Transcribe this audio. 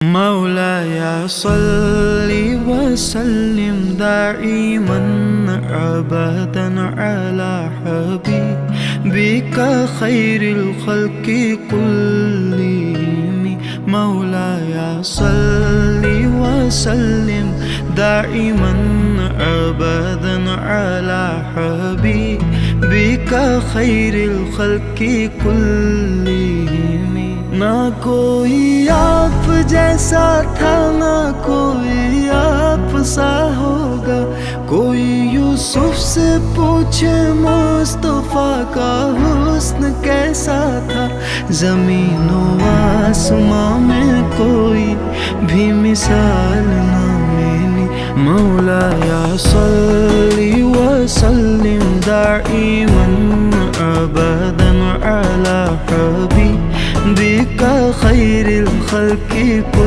مولاي صل وسلم دائما أبدا على حبيبك خير الخلق كلهم. مولاي صل وسلم دائما أبدا على حبيبك خير الخلق كلهم. ना कोई आप जैसा था, ना कोई आप सा होगा। कोई यूसुफ से पूछे मुस्तफा का हुस्न कैसा था। ज़मीन व आसमां में कोई भी मिसाल ना मिली। मौलाया सल्ली व सल्लिम दाइमन अबदन अला हबीबिका खैरिल खल्क़ि कुल।